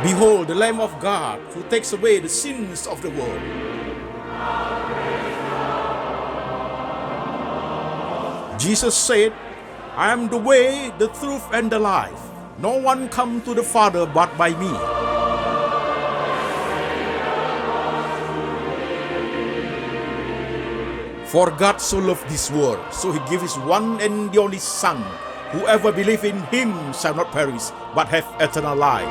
Behold, the Lamb of God who takes away the sins of the world. Jesus said, I am the way, the truth, and the life. No one come to the Father but by me. For God so loved this world, so he gave his one and the only Son. Whoever believes in him shall not perish, but have eternal life.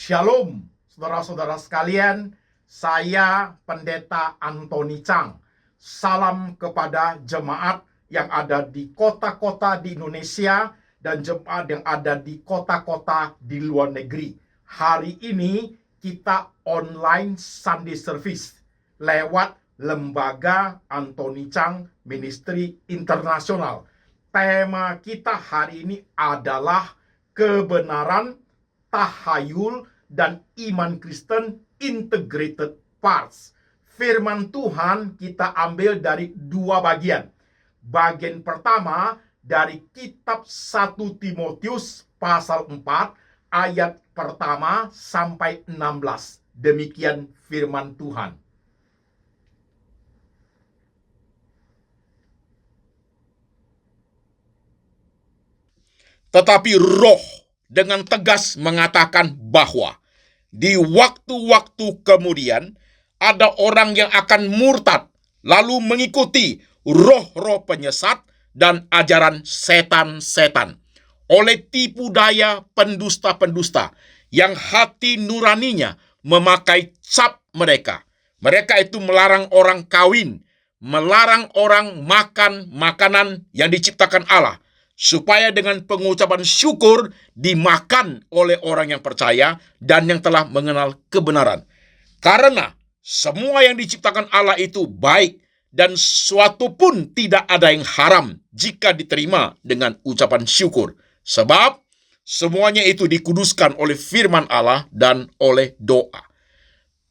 Shalom, saudara-saudara sekalian. Saya Pendeta Antoni Chang. Salam kepada jemaat yang ada di kota-kota di Indonesia dan jemaat yang ada di kota-kota di luar negeri. Hari ini kita online Sunday Service lewat Lembaga Antoni Chang Ministry Internasional. Tema kita hari ini adalah kebenaran, tahayul, dan iman Kristen integrated parts. Firman Tuhan kita ambil dari dua bagian. Bagian pertama dari kitab 1 Timotius pasal 4 ayat pertama sampai 16. Demikian firman Tuhan. Tetapi Roh dengan tegas mengatakan bahwa di waktu-waktu kemudian ada orang yang akan murtad, lalu mengikuti roh-roh penyesat dan ajaran setan-setan. Oleh tipu daya pendusta-pendusta yang hati nuraninya memakai cap mereka. Mereka itu melarang orang kawin, melarang orang makan makanan yang diciptakan Allah, supaya dengan pengucapan syukur dimakan oleh orang yang percaya dan yang telah mengenal kebenaran. Karena semua yang diciptakan Allah itu baik, dan suatu pun tidak ada yang haram jika diterima dengan ucapan syukur. Sebab semuanya itu dikuduskan oleh firman Allah dan oleh doa.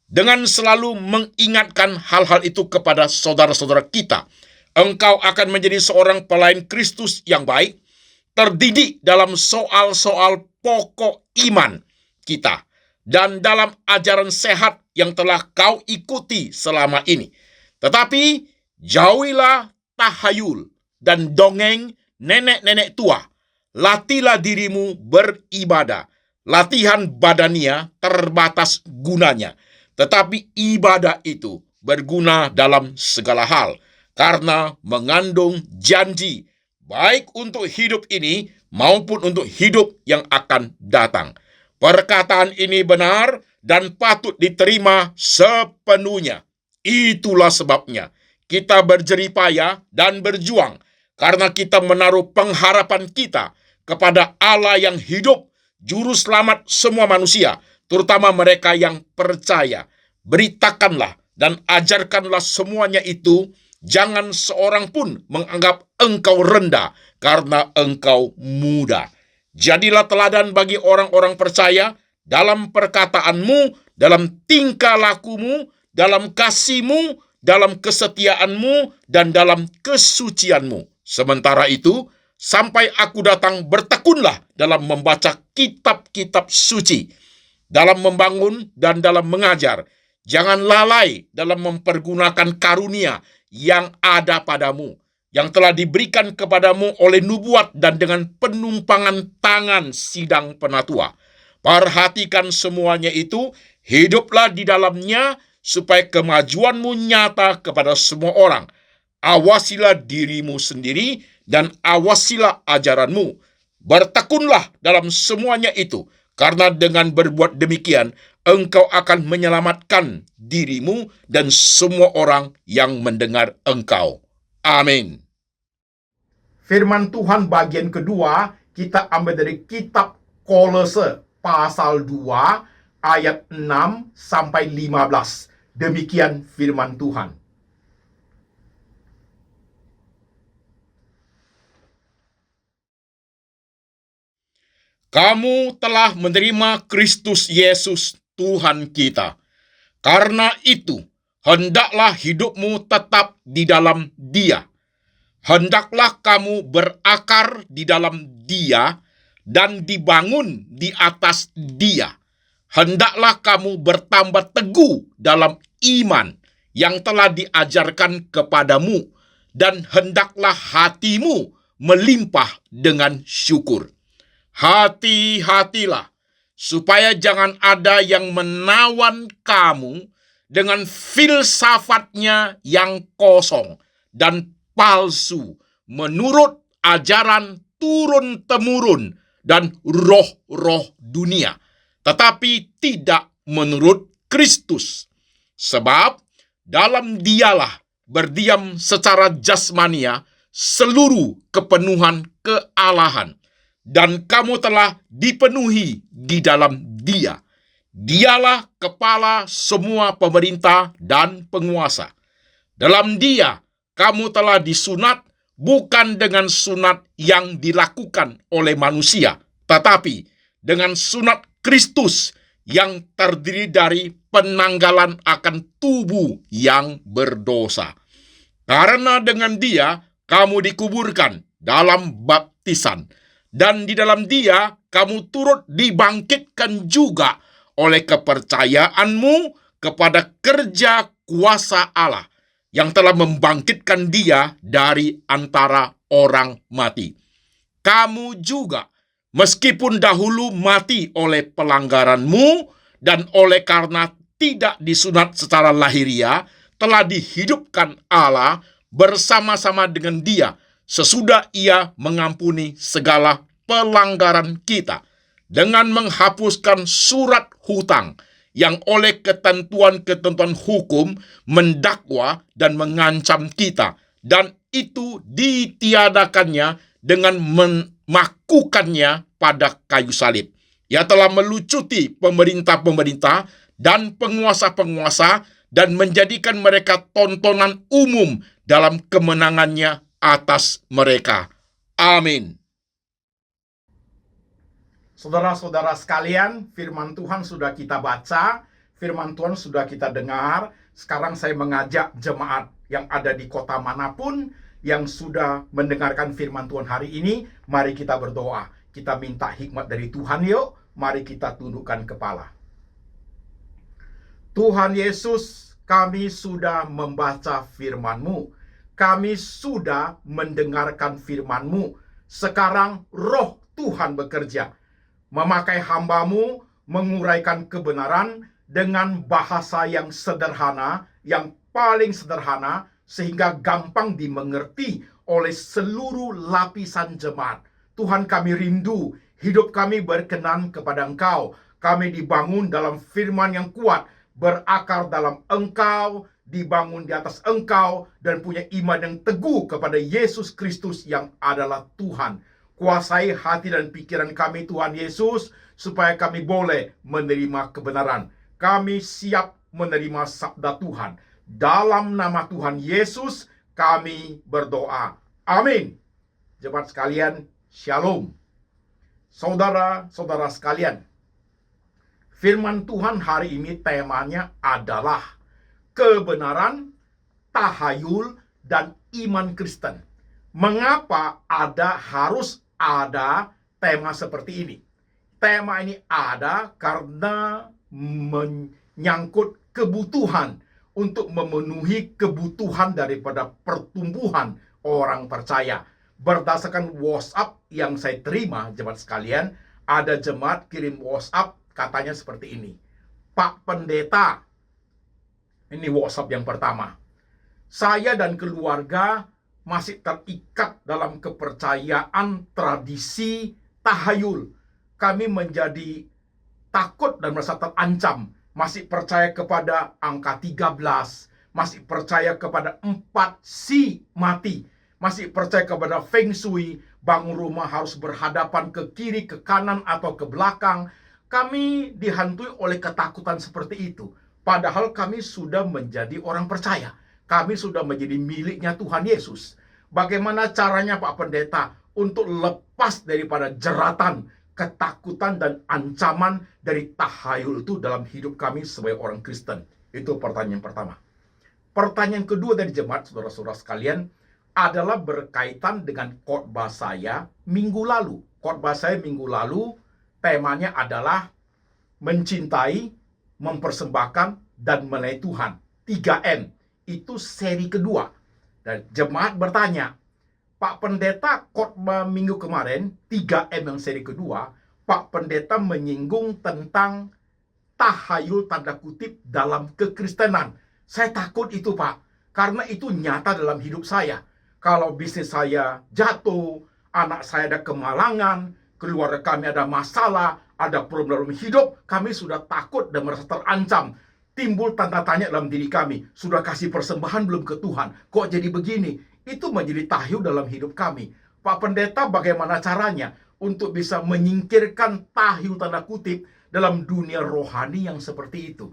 Dengan selalu mengingatkan hal-hal itu kepada saudara-saudara kita, engkau akan menjadi seorang pelayan Kristus yang baik, terdidik dalam soal-soal pokok iman kita, dan dalam ajaran sehat yang telah kau ikuti selama ini. Tetapi jauhilah tahayul dan dongeng nenek-nenek tua. Latihlah dirimu beribadah. Latihan badania terbatas gunanya, tetapi ibadah itu berguna dalam segala hal, karena mengandung janji baik untuk hidup ini maupun untuk hidup yang akan datang. Perkataan ini benar dan patut diterima sepenuhnya. Itulah sebabnya kita berjerih payah dan berjuang, karena kita menaruh pengharapan kita kepada Allah yang hidup, juru selamat semua manusia, terutama mereka yang percaya. Beritakanlah dan ajarkanlah semuanya itu. Jangan seorang pun menganggap engkau rendah karena engkau muda. Jadilah teladan bagi orang-orang percaya dalam perkataanmu, dalam tingkah lakumu, dalam kasihmu, dalam kesetiaanmu, dan dalam kesucianmu. Sementara itu, sampai aku datang, bertekunlah dalam membaca kitab-kitab suci, dalam membangun dan dalam mengajar. Jangan lalai dalam mempergunakan karunia yang ada padamu, yang telah diberikan kepadamu oleh nubuat dan dengan penumpangan tangan sidang penatua. Perhatikan semuanya itu, hiduplah di dalamnya, supaya kemajuanmu nyata kepada semua orang. Awasilah dirimu sendiri dan awasilah ajaranmu. Bertekunlah dalam semuanya itu, karena dengan berbuat demikian, engkau akan menyelamatkan dirimu dan semua orang yang mendengar engkau. Amin. Firman Tuhan bagian kedua kita ambil dari kitab Kolose pasal 2 ayat 6 sampai 15. Demikian firman Tuhan. Kamu telah menerima Kristus Yesus Tuhan kita. Karena itu, hendaklah hidupmu tetap di dalam Dia. Hendaklah kamu berakar di dalam Dia dan dibangun di atas Dia. Hendaklah kamu bertambah teguh dalam iman yang telah diajarkan kepadamu, dan hendaklah hatimu melimpah dengan syukur. Hati-hatilah, supaya jangan ada yang menawan kamu dengan filsafatnya yang kosong dan palsu, menurut ajaran turun-temurun dan roh-roh dunia, tetapi tidak menurut Kristus. Sebab dalam Dialah berdiam secara jasmania seluruh kepenuhan kealahan, dan kamu telah dipenuhi di dalam Dia. Dialah kepala semua pemerintah dan penguasa. Dalam Dia kamu telah disunat, bukan dengan sunat yang dilakukan oleh manusia, tetapi dengan sunat Kristus yang terdiri dari penanggalan akan tubuh yang berdosa. Karena dengan Dia kamu dikuburkan dalam baptisan, dan di dalam Dia kamu turut dibangkitkan juga oleh kepercayaanmu kepada kerja kuasa Allah yang telah membangkitkan Dia dari antara orang mati. Kamu juga, meskipun dahulu mati oleh pelanggaranmu dan oleh karena tidak disunat secara lahiriah, telah dihidupkan Allah bersama-sama dengan Dia sesudah Ia mengampuni segala pelanggaran kita, dengan menghapuskan surat hutang yang oleh ketentuan-ketentuan hukum mendakwa dan mengancam kita, dan itu ditiadakannya dengan memakukannya pada kayu salib. Ia telah melucuti pemerintah-pemerintah dan penguasa-penguasa dan menjadikan mereka tontonan umum dalam kemenangannya atas mereka. Amin. Saudara-saudara sekalian, firman Tuhan sudah kita baca, firman Tuhan sudah kita dengar. Sekarang saya mengajak jemaat yang ada di kota manapun yang sudah mendengarkan firman Tuhan hari ini, mari kita berdoa. Kita minta hikmat dari Tuhan yuk, mari kita tundukkan kepala. Tuhan Yesus, kami sudah membaca firman-Mu. Kami sudah mendengarkan firman-Mu. Sekarang roh Tuhan bekerja, memakai hamba-Mu menguraikan kebenaran dengan bahasa yang sederhana, yang paling sederhana, sehingga gampang dimengerti oleh seluruh lapisan jemaat. Tuhan, kami rindu, hidup kami berkenan kepada Engkau. Kami dibangun dalam firman yang kuat, berakar dalam Engkau, dibangun di atas Engkau, dan punya iman yang teguh kepada Yesus Kristus yang adalah Tuhan. Kuasai hati dan pikiran kami, Tuhan Yesus, supaya kami boleh menerima kebenaran. Kami siap menerima sabda Tuhan. Dalam nama Tuhan Yesus, kami berdoa. Amin. Jemaat sekalian, shalom. Saudara-saudara sekalian, firman Tuhan hari ini temanya adalah kebenaran, tahayul, dan iman Kristen. Mengapa harus ada tema seperti ini? Tema ini ada karena menyangkut kebutuhan untuk memenuhi kebutuhan daripada pertumbuhan orang percaya. Berdasarkan WhatsApp yang saya terima, jemaat sekalian, ada jemaat kirim WhatsApp katanya seperti ini. Pak Pendeta, ini WhatsApp yang pertama. Saya dan keluarga masih terikat dalam kepercayaan tradisi tahayul. Kami menjadi takut dan merasa terancam. Masih percaya kepada angka 13. Masih percaya kepada 4 si mati. Masih percaya kepada feng shui. Bangun rumah harus berhadapan ke kiri, ke kanan, atau ke belakang. Kami dihantui oleh ketakutan seperti itu. Padahal kami sudah menjadi orang percaya. Kami sudah menjadi miliknya Tuhan Yesus. Bagaimana caranya Pak Pendeta untuk lepas daripada jeratan, ketakutan, dan ancaman dari tahayul itu dalam hidup kami sebagai orang Kristen? Itu pertanyaan pertama. Pertanyaan kedua dari jemaat, saudara-saudara sekalian, adalah berkaitan dengan khotbah saya minggu lalu. khotbah saya minggu lalu temanya adalah mencintai, mempersembahkan, dan melayani Tuhan. 3M. Itu seri kedua. Dan jemaat bertanya, Pak Pendeta khotbah minggu kemarin, 3M yang seri kedua, Pak Pendeta menyinggung tentang tahayul tanda kutip dalam kekristenan. Saya takut itu, Pak. Karena itu nyata dalam hidup saya. Kalau bisnis saya jatuh, anak saya ada kemalangan, keluarga kami ada masalah, ada problem dalam hidup, kami sudah takut dan merasa terancam. Timbul tanda tanya dalam diri kami, sudah kasih persembahan belum ke Tuhan? Kok jadi begini? Itu menjadi tahayul dalam hidup kami. Pak Pendeta, bagaimana caranya untuk bisa menyingkirkan tahayul tanda kutip dalam dunia rohani yang seperti itu?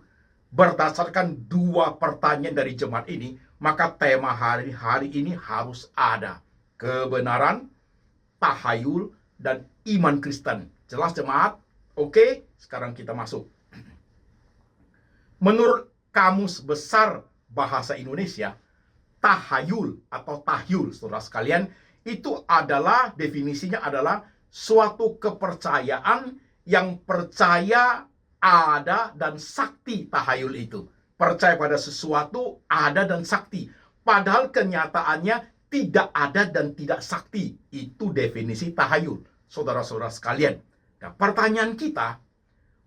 Berdasarkan 2 pertanyaan dari jemaat ini, maka tema hari ini harus ada kebenaran, tahayul, dan iman Kristen. Jelas jemaat? Oke, sekarang kita masuk. Menurut Kamus Besar Bahasa Indonesia, tahayul atau tahyul, saudara sekalian, itu adalah, definisinya adalah suatu kepercayaan yang percaya ada dan sakti tahayul itu. Percaya pada sesuatu ada dan sakti. Padahal kenyataannya tidak ada dan tidak sakti. Itu definisi tahayul, saudara-saudara sekalian. Nah, pertanyaan kita,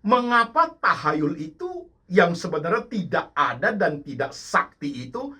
mengapa tahayul itu yang sebenarnya tidak ada dan tidak sakti itu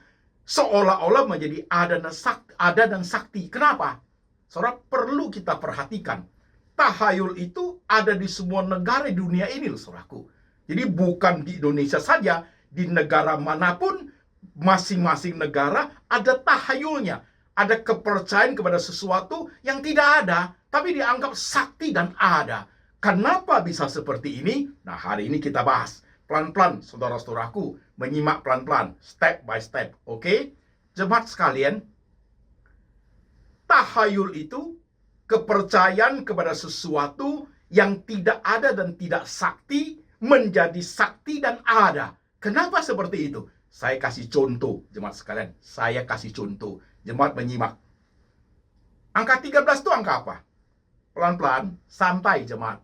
seolah-olah menjadi ada dan sakti? Kenapa? Saudara, perlu kita perhatikan. Tahayul itu ada di semua negara di dunia ini, saudaraku. Jadi bukan di Indonesia saja, di negara manapun, masing-masing negara ada tahayulnya. Ada kepercayaan kepada sesuatu yang tidak ada, tapi dianggap sakti dan ada. Kenapa bisa seperti ini? Nah, hari ini kita bahas. Pelan-pelan, saudara-saudaraku, menyimak pelan-pelan, step by step. Oke? Jemaat sekalian, tahayul itu kepercayaan kepada sesuatu yang tidak ada dan tidak sakti menjadi sakti dan ada. Kenapa seperti itu? Saya kasih contoh, jemaat sekalian. Saya kasih contoh. Jemaat menyimak. Angka 13 itu angka apa? Pelan-pelan, santai jemaat.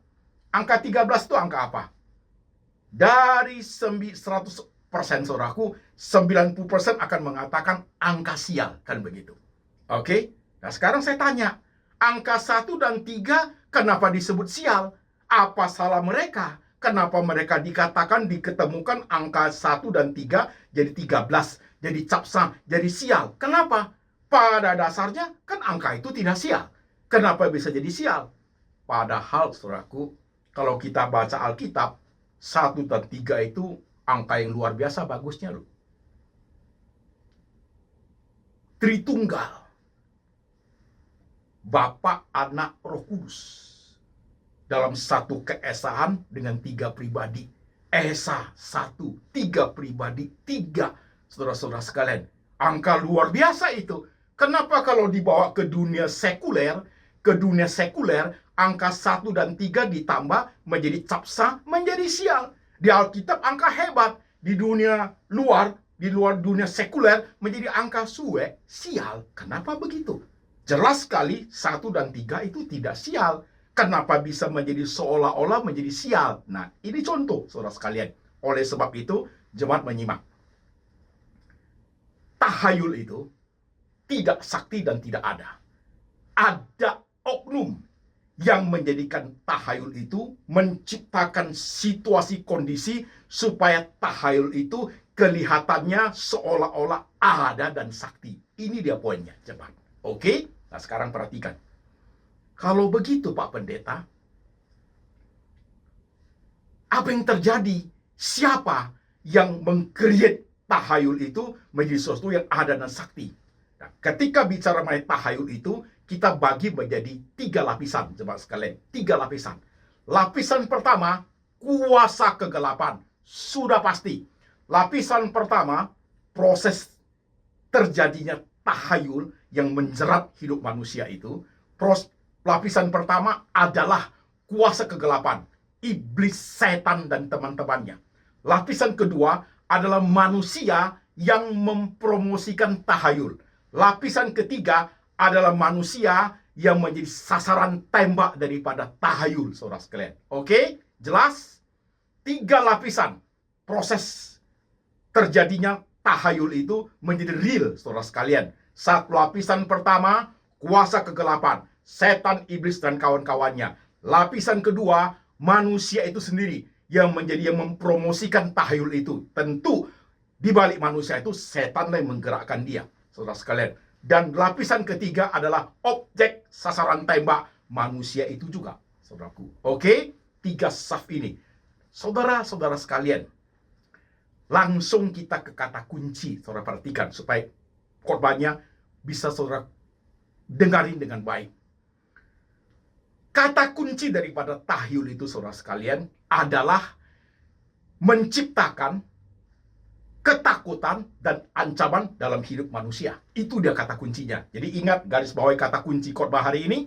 Angka 13 itu angka apa? Dari 100% saudaraku, 90% akan mengatakan angka sial. Kan begitu. Oke? Nah sekarang saya tanya, angka 1 dan 3 kenapa disebut sial? Apa salah mereka? Kenapa mereka diketemukan angka 1 dan 3 jadi 13, jadi capsa, jadi sial? Kenapa? Pada dasarnya kan angka itu tidak sial. Kenapa bisa jadi sial? Padahal saudaraku, kalau kita baca Alkitab, 1 dan 3 itu angka yang luar biasa bagusnya loh. Tritunggal. Bapa, Anak, Roh Kudus. Dalam satu keesaan dengan 3 pribadi. Esa 1, 3 pribadi, 3. Saudara-saudara sekalian, angka luar biasa itu. Kenapa kalau dibawa ke dunia sekuler, angka 1 dan 3 ditambah menjadi capsa, menjadi sial. Di Alkitab angka hebat, di dunia luar, di luar dunia sekuler menjadi angka sial. Kenapa begitu? Jelas sekali 1 dan 3 itu tidak sial. Kenapa bisa menjadi seolah-olah menjadi sial? Nah, ini contoh, saudara sekalian. Oleh sebab itu, jemaat menyimak. Tahayul itu tidak sakti dan tidak ada. Ada oknum yang menjadikan tahayul itu menciptakan situasi kondisi supaya tahayul itu kelihatannya seolah-olah ada dan sakti. Ini dia poinnya, jemaat. Oke? Nah, sekarang perhatikan. Kalau begitu Pak Pendeta, apa yang terjadi? Siapa yang meng-create tahayul itu menjadi sesuatu yang ada dan sakti? Nah, ketika bicara mengenai tahayul itu, kita bagi menjadi 3 lapisan, jemaat sekalian. 3 lapisan. Lapisan pertama, kuasa kegelapan. Sudah pasti. Lapisan pertama, proses terjadinya tahayul yang menjerat hidup manusia itu. Lapisan pertama adalah kuasa kegelapan. Iblis, setan, dan teman-temannya. Lapisan kedua adalah manusia yang mempromosikan tahayul. Lapisan ketiga adalah manusia yang menjadi sasaran tembak daripada tahayul, saudara sekalian. Oke, jelas? 3 lapisan proses terjadinya tahayul itu menjadi real, saudara sekalian. Satu lapisan pertama, kuasa kegelapan, setan, iblis, dan kawan-kawannya. Lapisan kedua, manusia itu sendiri yang mempromosikan tahayul itu. Tentu di balik manusia itu setan yang menggerakkan dia, saudara sekalian. Dan lapisan ketiga adalah objek sasaran tembak manusia itu juga, saudaraku. Oke, 3 saf ini. Saudara-saudara sekalian, langsung kita ke kata kunci, saudara perhatikan supaya korbannya bisa saudara dengarin dengan baik. Kata kunci daripada tahayul itu, saudara sekalian, adalah menciptakan ketakutan dan ancaman dalam hidup manusia. Itu dia kata kuncinya. Jadi ingat, garis bawahi kata kunci khotbah hari ini.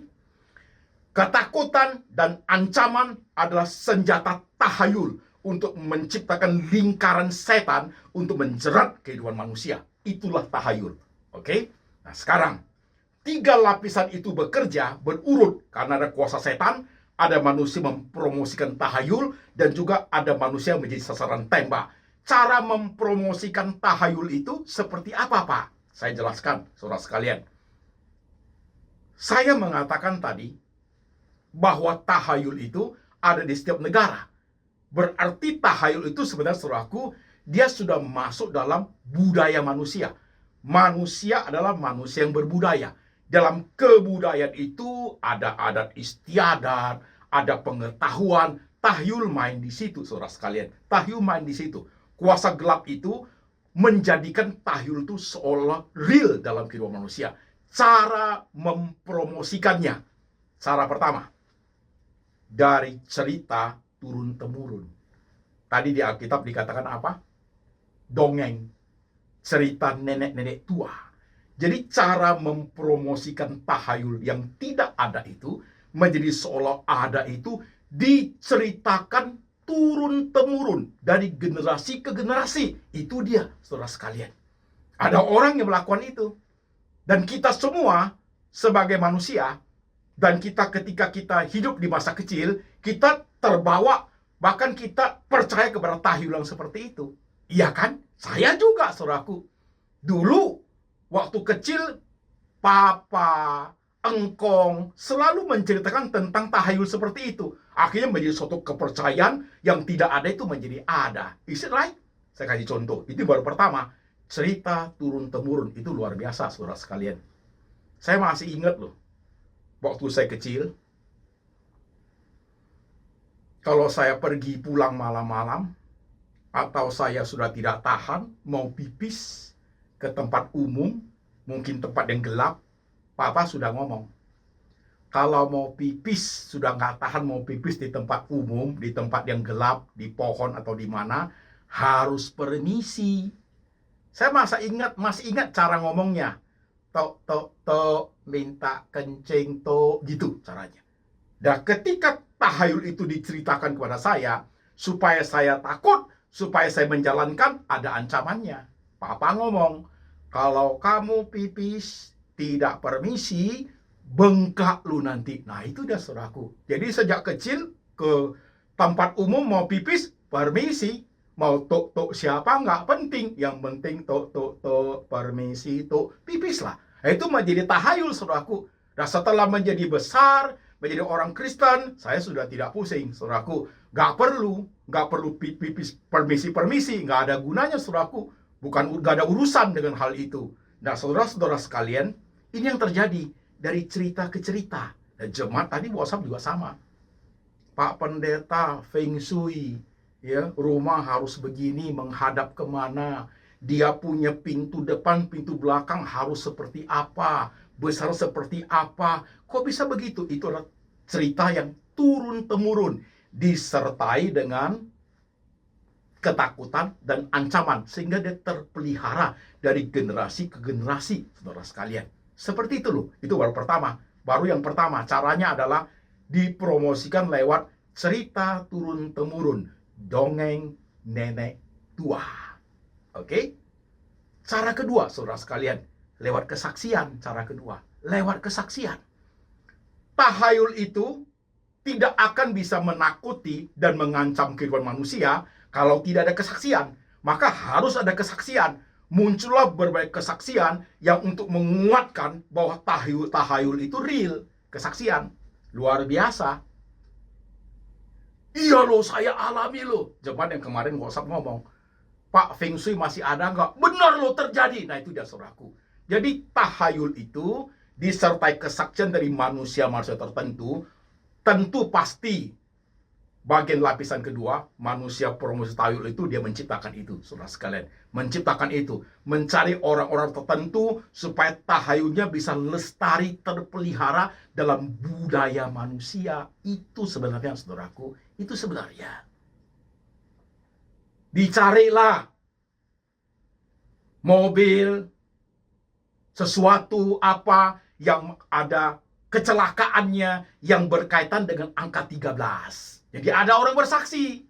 Ketakutan dan ancaman adalah senjata tahayul untuk menciptakan lingkaran setan untuk menjerat kehidupan manusia. Itulah tahayul. Oke? Nah, sekarang 3 lapisan itu bekerja berurut karena ada kuasa setan, ada manusia mempromosikan tahayul, dan juga ada manusia yang menjadi sasaran tembak. Cara mempromosikan tahayul itu seperti apa, Pak? Saya jelaskan, saudara sekalian. Saya mengatakan tadi bahwa tahayul itu ada di setiap negara. Berarti tahayul itu sebenarnya, saudaraku, dia sudah masuk dalam budaya manusia. Manusia adalah manusia yang berbudaya. Dalam kebudayaan itu ada adat istiadat, ada pengetahuan. Tahayul main di situ, saudara sekalian. Tahayul main di situ. Kuasa gelap itu menjadikan tahayul itu seolah real dalam kehidupan manusia. Cara mempromosikannya. Cara pertama, dari cerita turun-temurun. Tadi di Alkitab dikatakan apa? Dongeng. Cerita nenek-nenek tua. Jadi cara mempromosikan tahayul yang tidak ada itu menjadi seolah ada itu diceritakan turun-temurun dari generasi ke generasi. Itu dia, saudara sekalian. Ada orang yang melakukan itu. Dan kita semua sebagai manusia, dan kita ketika kita hidup di masa kecil, kita terbawa, bahkan kita percaya kepada tahayul yang seperti itu. Iya kan? Saya juga, saudaraku. Dulu, waktu kecil, papa, engkong selalu menceritakan tentang tahayul seperti itu. Akhirnya menjadi suatu kepercayaan yang tidak ada itu menjadi ada. Is it right? Saya kasih contoh. Itu baru pertama. Cerita turun-temurun. Itu luar biasa, saudara sekalian. Saya masih ingat loh. Waktu saya kecil, kalau saya pergi pulang malam-malam, atau saya sudah tidak tahan, mau pipis ke tempat umum, mungkin tempat yang gelap, papa sudah ngomong, kalau mau pipis, sudah nggak tahan mau pipis di tempat umum, di tempat yang gelap, di pohon atau di mana, harus permisi. Saya masih ingat cara ngomongnya. Tok, minta kencing, tok, gitu caranya. Dan ketika tahayul itu diceritakan kepada saya, supaya saya takut, supaya saya menjalankan, ada ancamannya. Papa ngomong, kalau kamu pipis tidak permisi, bengkak lu nanti. Nah, itu dia, saudaraku. Jadi sejak kecil ke tempat umum mau pipis, permisi. Mau tok siapa nggak penting. Yang penting tok permisi, tok pipislah. Nah, itu menjadi tahayul, saudaraku. Dan setelah menjadi besar, menjadi orang Kristen, saya sudah tidak pusing, saudaraku. Nggak perlu pipis permisi, nggak ada gunanya, saudaraku. Nggak ada urusan dengan hal itu. Nah, saudara-saudara sekalian, ini yang terjadi dari cerita ke cerita. Dan jemaat tadi WhatsApp juga sama. Pak Pendeta Feng Shui, ya, rumah harus begini, menghadap kemana, dia punya pintu depan, pintu belakang harus seperti apa, besar seperti apa. Kok bisa begitu? Itu adalah cerita yang turun-temurun, disertai dengan ketakutan dan ancaman, sehingga dia terpelihara dari generasi ke generasi, saudara sekalian. Seperti itu loh. Itu baru pertama. Baru yang pertama, caranya adalah dipromosikan lewat cerita turun-temurun, dongeng nenek tua. Oke? Cara kedua, saudara sekalian, lewat kesaksian. Cara kedua, lewat kesaksian. tahayul itu tidak akan bisa menakuti dan mengancam kehidupan manusia kalau tidak ada kesaksian. Maka harus ada kesaksian. Muncullah berbagai kesaksian yang untuk menguatkan bahwa tahayul itu real. Kesaksian. Luar biasa. Iya loh, saya alami loh. Zaman yang kemarin WhatsApp ngomong, Pak, Feng Shui masih ada nggak? Benar loh, terjadi. Nah, itu dia saudaraku. Jadi tahayul itu disertai kesaksian dari manusia-manusia tertentu. Tentu pasti bagian lapisan kedua, manusia promosi tahayul itu dia menciptakan itu, saudara sekalian. Menciptakan itu, mencari orang-orang tertentu supaya tahayulnya bisa lestari, terpelihara dalam budaya manusia. Itu sebenarnya, saudaraku, itu sebenarnya. Dicarilah mobil, sesuatu apa yang ada kecelakaannya yang berkaitan dengan angka 13. Jadi ada orang bersaksi,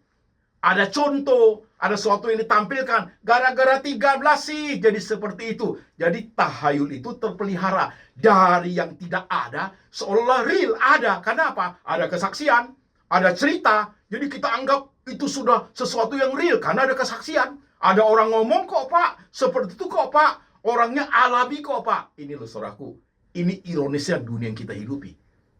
ada contoh, ada sesuatu yang ditampilkan. Gara-gara 13 sih jadi seperti itu. Jadi tahayul itu terpelihara dari yang tidak ada, seolah real ada. Karena apa? Ada kesaksian, ada cerita. Jadi kita anggap itu sudah sesuatu yang real karena ada kesaksian. Ada orang ngomong kok Pak, seperti itu kok Pak. Orangnya alami kok Pak. Ini loh saudaraku. Ini ironisnya dunia yang kita hidupi.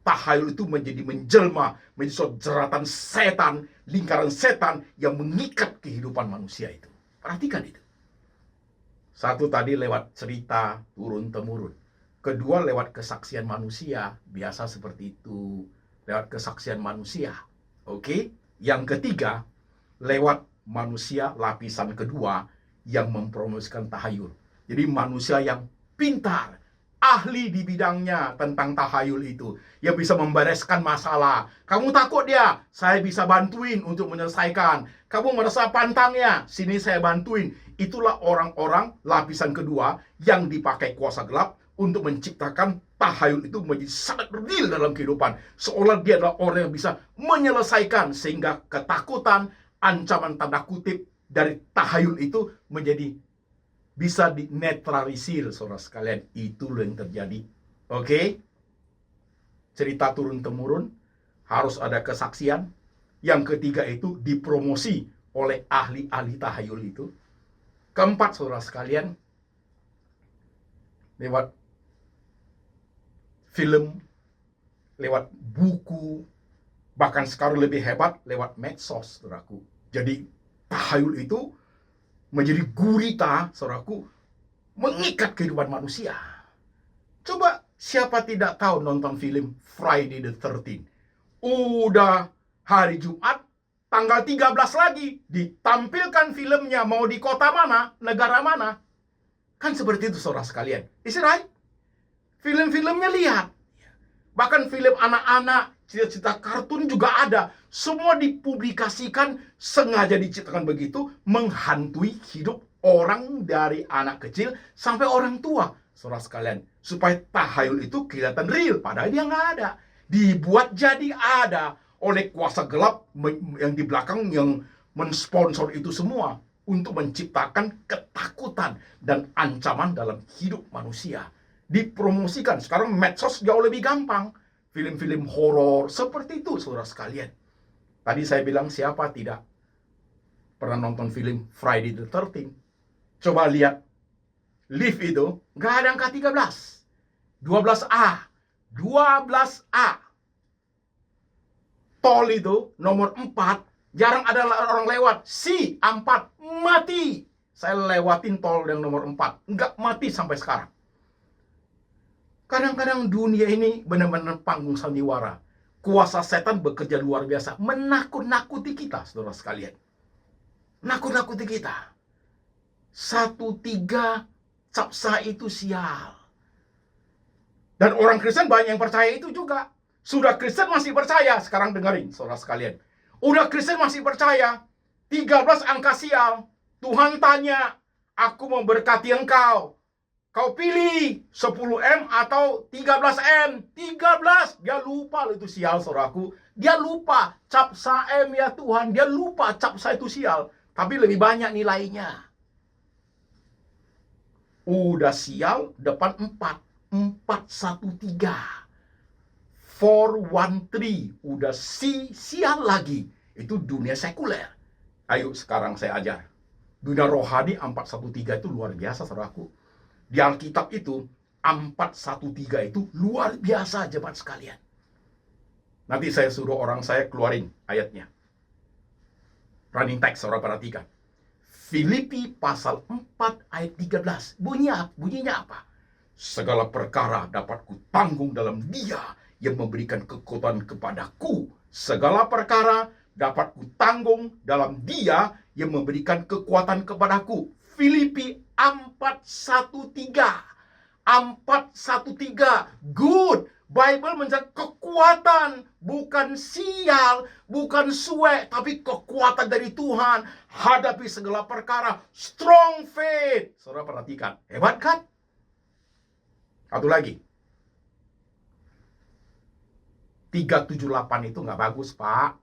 Tahayul itu menjadi menjelma, menjadi suatu jeratan setan, lingkaran setan yang mengikat kehidupan manusia itu. Perhatikan itu. Satu tadi lewat cerita turun-temurun. Kedua lewat kesaksian manusia. Biasa seperti itu. Lewat kesaksian manusia. Oke? Yang ketiga, lewat manusia lapisan kedua yang mempromosikan tahayul. Jadi manusia yang pintar, ahli di bidangnya tentang tahayul itu, yang bisa membereskan masalah. Kamu takut dia, saya bisa bantuin untuk menyelesaikan. Kamu merasa pantangnya, sini saya bantuin. Itulah orang-orang lapisan kedua yang dipakai kuasa gelap untuk menciptakan tahayul itu menjadi sangat real dalam kehidupan. Seolah dia adalah orang yang bisa menyelesaikan, sehingga ketakutan, ancaman tanda kutip dari tahayul itu menjadi bisa dinetralisir, saudara sekalian. Itu loh yang terjadi. Oke? Cerita turun-temurun, harus ada kesaksian. Yang ketiga itu dipromosi oleh ahli-ahli tahayul itu. Keempat, saudara sekalian, lewat film, lewat buku, bahkan sekarang lebih hebat lewat medsos, saudaraku. Jadi tahayul itu menjadi gurita, saudaraku, mengikat kehidupan manusia. Coba siapa tidak tahu nonton film Friday the 13th? Udah hari Jumat, tanggal 13 lagi, ditampilkan filmnya mau di kota mana, negara mana. Kan seperti itu, saudara sekalian. Is it right? Film-filmnya lihat. Bahkan film anak-anak, cerita-cerita kartun juga ada. Semua dipublikasikan, sengaja diciptakan begitu, menghantui hidup orang dari anak kecil sampai orang tua, saudara sekalian. Supaya tahayul itu kelihatan real, padahal dia nggak ada. Dibuat jadi ada oleh kuasa gelap yang di belakang yang mensponsor itu semua untuk menciptakan ketakutan dan ancaman dalam hidup manusia. Dipromosikan. Sekarang medsos jauh lebih gampang. Film-film horor seperti itu, saudara sekalian. Tadi saya bilang siapa tidak pernah nonton film Friday the 13th. Coba lihat lift itu, nggak ada angka 13. 12A. 12A. Tol itu nomor 4, jarang ada orang lewat. Si 4 mati. Saya lewatin tol yang nomor 4, nggak mati sampai sekarang. Kadang-kadang dunia ini benar-benar panggung sandiwara. Kuasa setan bekerja luar biasa, menakut-nakuti kita, saudara sekalian. Nakut-nakuti kita. 1-3 capsa itu sial. Dan orang Kristen banyak yang percaya itu juga. Sudah Kristen masih percaya, sekarang dengerin, saudara sekalian. Udah Kristen masih percaya, 13 angka sial. Tuhan tanya, aku memberkati engkau. Kau pilih 10M atau 13M. 13. Dia lupa itu sial, saudaraku. Dia lupa capsa M ya Tuhan. Dia lupa capsa itu sial. Tapi lebih banyak nilainya. Udah sial, depan 4. 413. 413. Udah sial lagi. Itu dunia sekuler. Ayo sekarang saya ajar. Dunia rohani 413 itu luar biasa, saudaraku. Di Alkitab itu 413 itu luar biasa, jemaat sekalian. Nanti saya suruh orang saya keluarin ayatnya. Running text, saudara perhatikan. Filipi pasal 4 ayat 13. Bunyinya apa? Segala perkara dapat kutanggung dalam Dia yang memberikan kekuatan kepadaku. Segala perkara dapat kutanggung dalam Dia yang memberikan kekuatan kepadaku. Filipi 413. 413. Good. Bible menjadi kekuatan, bukan sial, bukan suek, tapi kekuatan dari Tuhan. Hadapi segala perkara. Strong faith. Saudara perhatikan. Hebat kan? Satu lagi. 378 itu nggak bagus, Pak.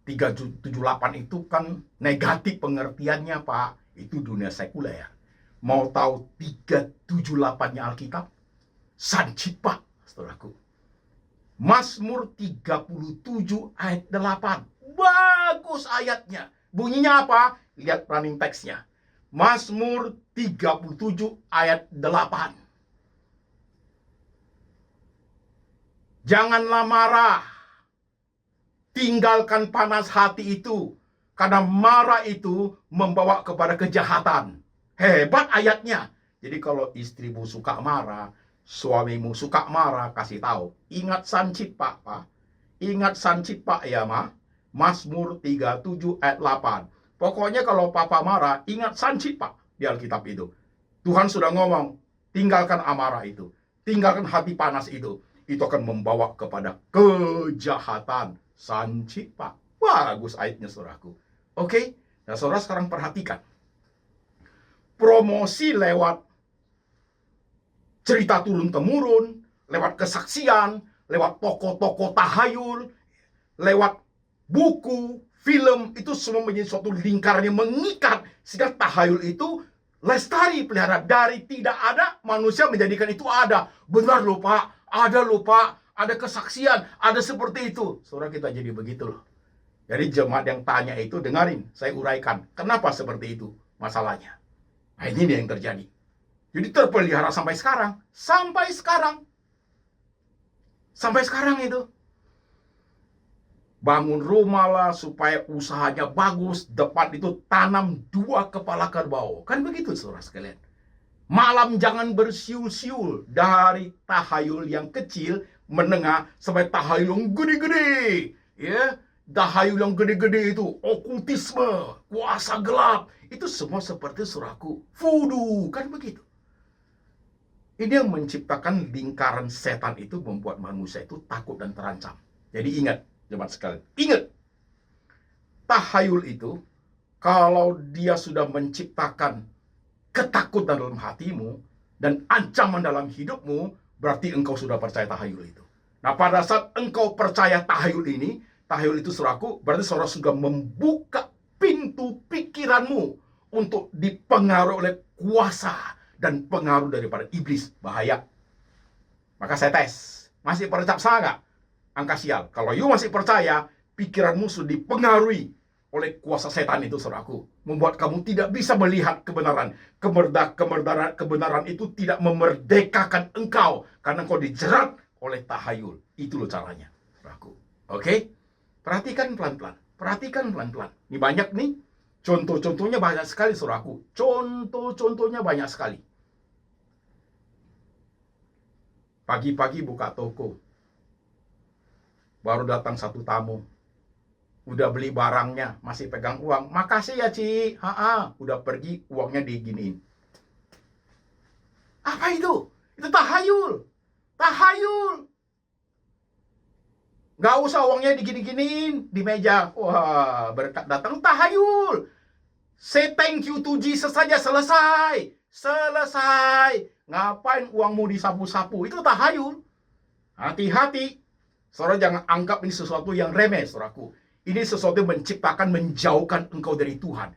378 itu kan negatif pengertiannya, Pak. Itu dunia sekuler. Mau tahu 378-nya Alkitab? Sancit, Pak. Saudaraku. Mazmur 37 ayat 8. Bagus ayatnya. Bunyinya apa? Lihat running text-nya. Mazmur 37 ayat 8. Janganlah marah. Tinggalkan panas hati itu. Karena marah itu membawa kepada kejahatan. Hebat ayatnya. Jadi kalau istrimu suka marah, suamimu suka marah, kasih tahu. Ingat sancit, Pak. Ingat sancit, Pak, ya, Ma. Mazmur 37 ayat 8. Pokoknya kalau papa marah, ingat sancit, Pak, di Alkitab itu. Tuhan sudah ngomong, tinggalkan amarah itu. Tinggalkan hati panas itu. Itu akan membawa kepada kejahatan. Sancit, Pak. Bagus ayatnya, saudaraku. Oke? Nah, saudara sekarang perhatikan. Promosi lewat cerita turun-temurun, lewat kesaksian, lewat tokoh-tokoh tahayul, lewat buku, film, itu semua menjadi suatu lingkaran yang mengikat, sehingga tahayul itu lestari, pelihara. Dari tidak ada, manusia menjadikan itu ada. Benar loh, Pak. Ada loh, Pak. Ada kesaksian, ada seperti itu. Saudara, kita jadi begitu loh. Jadi jemaat yang tanya itu, dengarin, saya uraikan. Kenapa seperti itu masalahnya? Nah, ini dia yang terjadi. Jadi terpelihara sampai sekarang. Sampai sekarang. Sampai sekarang itu. Bangun rumah lah supaya usahanya bagus. Depan itu tanam 2 kepala kerbau. Kan begitu, saudara sekalian. Malam jangan bersiul-siul. Dari tahayul yang kecil, menengah, sampai tahayul yang gede-gede. Ya, tahayul yang gede-gede itu. Okultisme, kuasa gelap. Itu semua seperti suraku. Voodoo, kan begitu. Ini yang menciptakan lingkaran setan itu, membuat manusia itu takut dan terancam. Jadi ingat, jemaat sekalian. Ingat, tahayul itu, kalau dia sudah menciptakan ketakutan dalam hatimu, dan ancaman dalam hidupmu, berarti engkau sudah percaya tahayul itu. Nah, pada saat engkau percaya tahayul ini, tahayul itu suraku, berarti saudara sudah membuka pintu pikiranmu untuk dipengaruhi oleh kuasa dan pengaruh daripada iblis. Bahaya. Maka saya tes. Masih percaya nggak? Angka sial. Kalau you masih percaya, pikiranmu sudah dipengaruhi oleh kuasa setan itu, saudaraku. Membuat kamu tidak bisa melihat kebenaran. Kebenaran itu tidak memerdekakan engkau. Karena engkau dijerat oleh tahayul. Itu loh caranya, saudaraku. Oke? Perhatikan pelan-pelan. Perhatikan pelan-pelan. Ini banyak nih. Contoh-contohnya banyak sekali, saudaraku. Contoh-contohnya banyak sekali. Pagi-pagi buka toko. Baru datang satu tamu. Udah beli barangnya, masih pegang uang. Makasih ya, Ci. Udah pergi, uangnya diginiin. Apa itu? Itu tahayul. Tahayul. Gak usah uangnya digini-giniin di meja. Wah, berkat datang tahayul. Say thank you to Jesus saja, selesai. Selesai. Ngapain uangmu disapu-sapu? Itu tahayul. Hati-hati. Saudara jangan anggap ini sesuatu yang remeh, saudaraku. Ini sesuatu yang menciptakan, menjauhkan engkau dari Tuhan.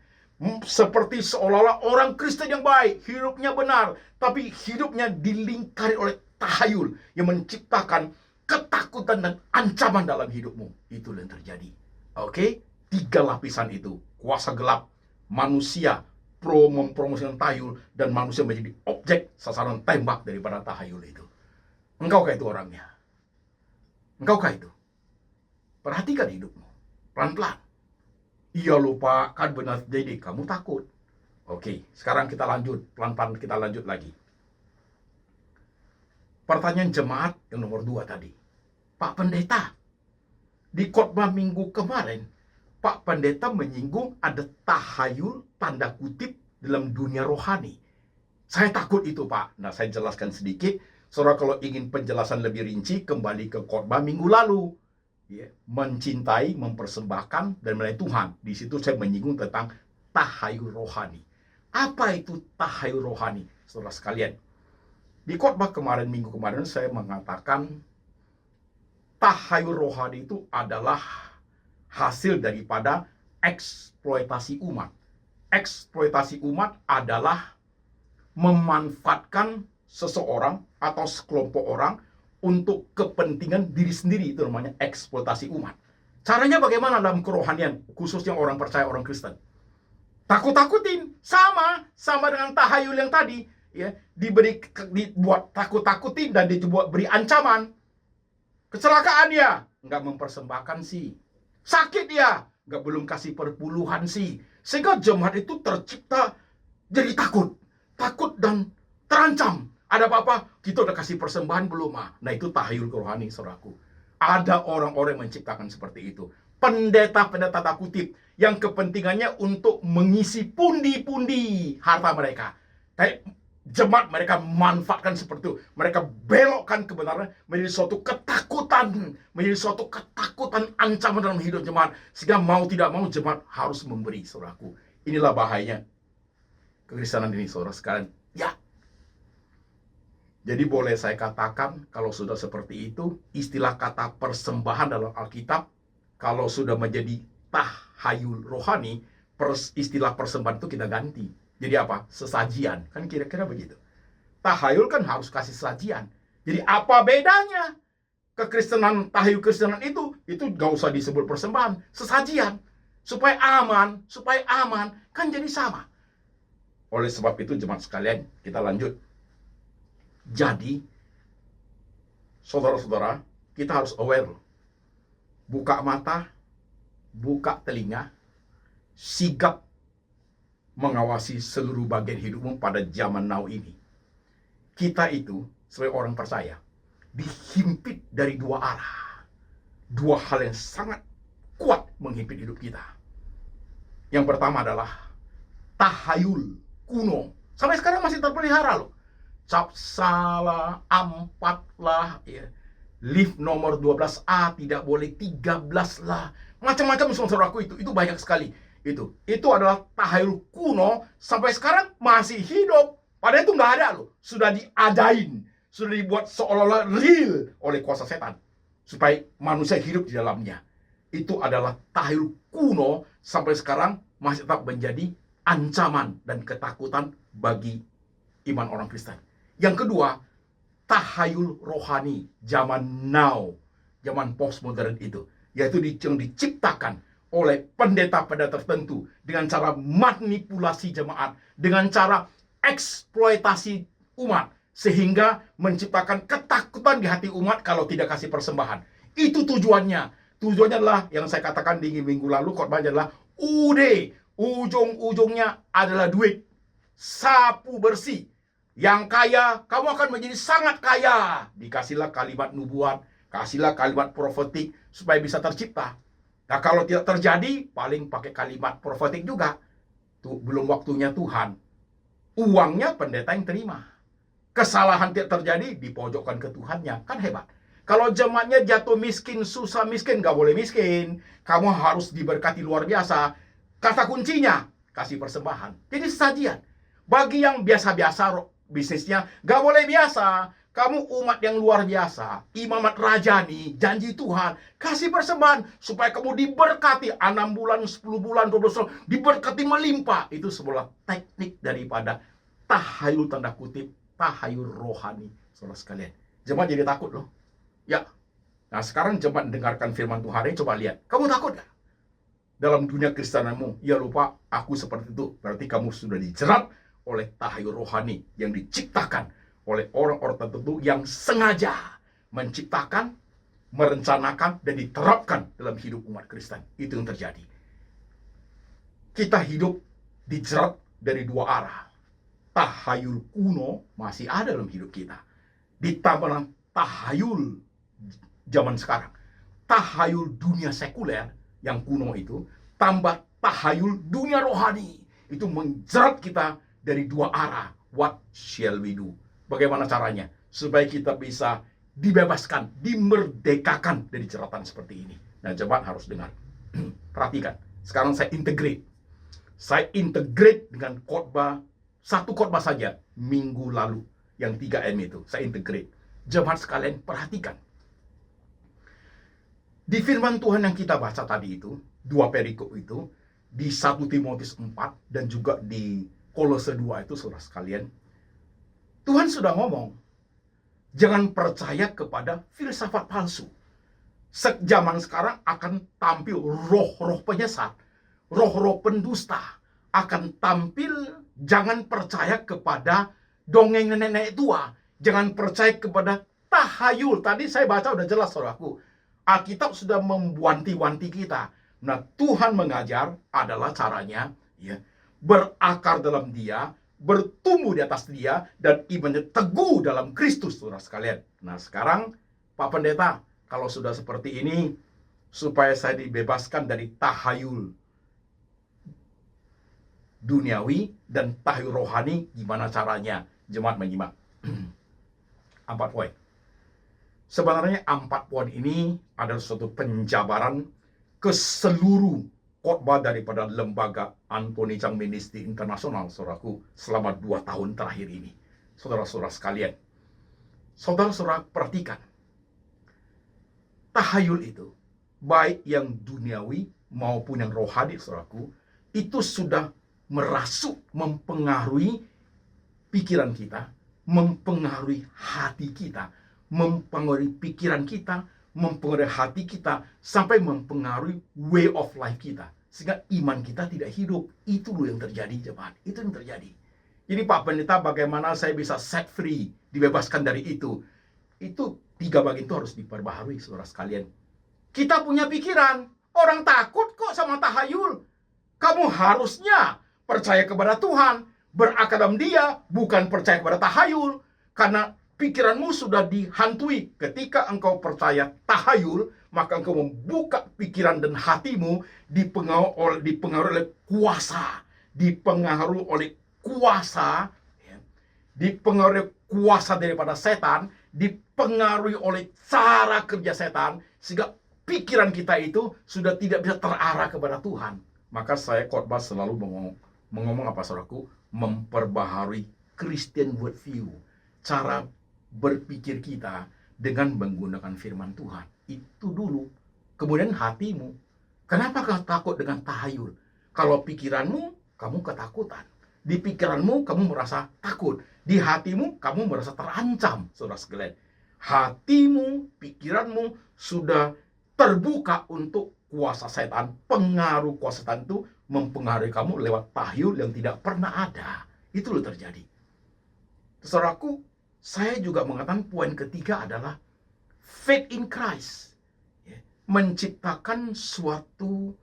Seperti seolah-olah orang Kristen yang baik, hidupnya benar, tapi hidupnya dilingkari oleh tahayul yang menciptakan ketakutan dan ancaman dalam hidupmu. Itu yang terjadi. Oke? 3 lapisan itu. Kuasa gelap, manusia mempromosikan tahayul, dan manusia menjadi objek sasaran tembak daripada tahayul itu. Engkaukah itu orangnya? Engkaukah itu? Perhatikan hidupmu. Pelan-pelan. Iya lupa, kan benar jadi kamu takut. Oke, sekarang kita lanjut. Pelan-pelan kita lanjut lagi. Pertanyaan jemaat yang nomor 2 tadi. Pak Pendeta, di khotbah minggu kemarin, Pak Pendeta menyinggung ada tahayul tanda kutip dalam dunia rohani. Saya takut itu, Pak. Nah, saya jelaskan sedikit. Saudara kalau ingin penjelasan lebih rinci, kembali ke khotbah minggu lalu. Ya, mencintai, mempersembahkan, dan melayani Tuhan. Di situ saya menyinggung tentang tahayul rohani. Apa itu tahayul rohani, saudara sekalian? Di khotbah kemarin, minggu kemarin, saya mengatakan tahayul rohani itu adalah hasil daripada eksploitasi umat. Eksploitasi umat adalah memanfaatkan seseorang atau sekelompok orang untuk kepentingan diri sendiri. Itu namanya eksploitasi umat. Caranya bagaimana dalam kerohanian, khususnya orang percaya, orang Kristen? Takut-takutin, sama dengan tahayul yang tadi, ya, dibuat takut-takutin dan beri ancaman. Kecelakaan dia, nggak mempersembahkan sih. Sakit dia, nggak belum kasih perpuluhan sih. Sehingga jemaat itu tercipta jadi takut dan terancam. Ada apa-apa, kita udah kasih persembahan belum? Nah, itu tahayul rohani, saudaraku. Ada orang-orang yang menciptakan seperti itu. Pendeta-pendeta tanda kutip yang kepentingannya untuk mengisi pundi-pundi harta mereka. Kayak jemaat mereka manfaatkan seperti itu. Mereka belokkan kebenaran menjadi suatu ketakutan, ancaman dalam hidup jemaat. Sehingga mau tidak mau jemaat harus memberi, saudaraku. Inilah bahayanya kekristenan ini, saudara sekalian. Ya. Jadi boleh saya katakan, kalau sudah seperti itu, istilah kata persembahan dalam Alkitab, kalau sudah menjadi tahayul rohani, istilah persembahan itu kita ganti. Jadi apa? Sesajian. Kan kira-kira begitu. Tahayul kan harus kasih sesajian. Jadi apa bedanya? Kekristenan, tahayul kristenan itu gak usah disebut persembahan. Sesajian. Supaya aman. Kan jadi sama. Oleh sebab itu jemaat sekalian, kita lanjut. Jadi, saudara-saudara, kita harus aware. Buka mata, buka telinga, sigap mengawasi seluruh bagian hidupmu pada zaman now ini. Kita itu, sebagai orang percaya, dihimpit dari 2 arah. 2 hal yang sangat kuat menghimpit hidup kita. Yang pertama adalah tahayul kuno. Sampai sekarang masih terpelihara loh. Cap salah, 4 lah, ya. Lift nomor 12A tidak boleh 13 lah. Macam-macam saudaraku itu banyak sekali. Itu adalah tahayul kuno sampai sekarang masih hidup. Padahal itu nggak ada loh. Sudah diadain, sudah dibuat seolah-olah real oleh kuasa setan supaya manusia hidup di dalamnya. Itu adalah tahayul kuno sampai sekarang masih tetap menjadi ancaman dan ketakutan bagi iman orang Kristen. Yang kedua, tahayul rohani zaman now, zaman postmodern itu, yaitu yang diciptakan oleh pendeta-pendeta tertentu dengan cara manipulasi jemaat, dengan cara eksploitasi umat, sehingga menciptakan ketakutan di hati umat kalau tidak kasih persembahan. Itu tujuannya. Tujuannya adalah yang saya katakan di minggu lalu, khotbahnya adalah ujung-ujungnya adalah duit, sapu bersih. Yang kaya, kamu akan menjadi sangat kaya. Dikasihlah kalimat nubuat, kasihlah kalimat profetik supaya bisa tercipta. Nah, kalau tidak terjadi, paling pakai kalimat profetik juga. Tuh, belum waktunya Tuhan. Uangnya pendeta yang terima. Kesalahan tidak terjadi, dipojokkan ke Tuhannya. Kan hebat. Kalau jemaatnya jatuh miskin, susah miskin, gak boleh miskin. Kamu harus diberkati luar biasa. Kata kuncinya, kasih persembahan. Jadi sajian. Bagi yang biasa-biasa bisnisnya, gak boleh biasa. Kamu umat yang luar biasa, imamat rajani, janji Tuhan, kasih persembahan supaya kamu diberkati 6 bulan, 10 bulan, 12 bulan, diberkati melimpah. Itu sebuah teknik daripada tahayul tanda kutip, tahayul rohani, saudara sekalian. Jemaat jadi takut loh. Ya, Nah, sekarang jemaat dengarkan firman Tuhan hari, coba lihat. Kamu takut gak? Dalam dunia Kristenanmu, ya lupa, aku seperti itu. Berarti kamu sudah dijerat oleh tahayul rohani yang diciptakan oleh orang-orang tertentu yang sengaja menciptakan, merencanakan, dan diterapkan dalam hidup umat Kristen. Itu yang terjadi. Kita hidup dijerat dari dua arah. Tahayul kuno masih ada dalam hidup kita. Ditambah dengan tahayul zaman sekarang. Tahayul dunia sekuler yang kuno itu, tambah tahayul dunia rohani. Itu menjerat kita dari dua arah. What shall we do? Bagaimana caranya? Supaya kita bisa dibebaskan, dimerdekakan dari jeratan seperti ini. Nah, jemaat harus dengar. Perhatikan. Sekarang saya integrate. Saya integrate dengan khotbah, satu khotbah saja minggu lalu. Yang 3M itu. Saya integrate. Jemaat sekalian, perhatikan. Di firman Tuhan yang kita baca tadi itu, dua perikop itu, di 1 Timotius 4 dan juga di Kolose 2 itu, saudara sekalian, Tuhan sudah ngomong, jangan percaya kepada filsafat palsu. Zaman sekarang akan tampil roh-roh penyesat, roh-roh pendusta, akan tampil, jangan percaya kepada dongeng nenek tua, jangan percaya kepada tahayul. Tadi saya baca udah jelas, saudaraku. Alkitab sudah memwanti-wanti kita. Nah, Tuhan mengajar adalah caranya ya, berakar dalam Dia, bertumbuh di atas Dia, dan imannya teguh dalam Kristus, saudara sekalian. Nah, sekarang Pak Pendeta, kalau sudah seperti ini, supaya saya dibebaskan dari tahayul duniawi dan tahayul rohani, gimana caranya? Jemaat menyimak. 4 poin. Sebenarnya 4 poin ini adalah suatu penjabaran ke seluruh khotbah daripada lembaga Anthony Chang Ministry Internasional, saudaraku, selama 2 tahun terakhir ini. Saudara-saudara sekalian, saudara-saudara perhatikan, tahayul itu, baik yang duniawi maupun yang rohani, saudaraku, itu sudah merasuk, mempengaruhi pikiran kita, mempengaruhi hati kita, mempengaruhi pikiran kita, mempengaruhi hati kita, sampai mempengaruhi way of life kita. Sehingga iman kita tidak hidup. Itu loh yang terjadi, jemaat. Itu yang terjadi. Jadi Pak Pendeta, bagaimana saya bisa set free, dibebaskan dari itu? Itu 3 bagian itu harus diperbaharui, saudara sekalian. Kita punya pikiran, orang takut kok sama tahayul. Kamu harusnya percaya kepada Tuhan, berakar dalam Dia, bukan percaya kepada tahayul. Karena pikiranmu sudah dihantui. Ketika engkau percaya tahayul, maka engkau membuka pikiran dan hatimu dipengaruhi oleh kuasa, dipengaruhi oleh kuasa, dipengaruhi kuasa daripada setan, dipengaruhi oleh cara kerja setan, sehingga pikiran kita itu sudah tidak bisa terarah kepada Tuhan. Maka saya khotbah selalu mengomong apa, saudaraku? Memperbaharui Christian worldview, cara berpikir kita dengan menggunakan firman Tuhan. Itu dulu. Kemudian hatimu. Kenapa kau takut dengan tahayul? Kalau pikiranmu, kamu ketakutan. Di pikiranmu, kamu merasa takut. Di hatimu, kamu merasa terancam, saudara sekalian. Hatimu, pikiranmu sudah terbuka untuk kuasa setan. Pengaruh kuasa setan itu mempengaruhi kamu lewat tahayul yang tidak pernah ada. Itu loh terjadi. Saudaraku, saya juga mengatakan poin ketiga adalah faith in Christ. Menciptakan suatu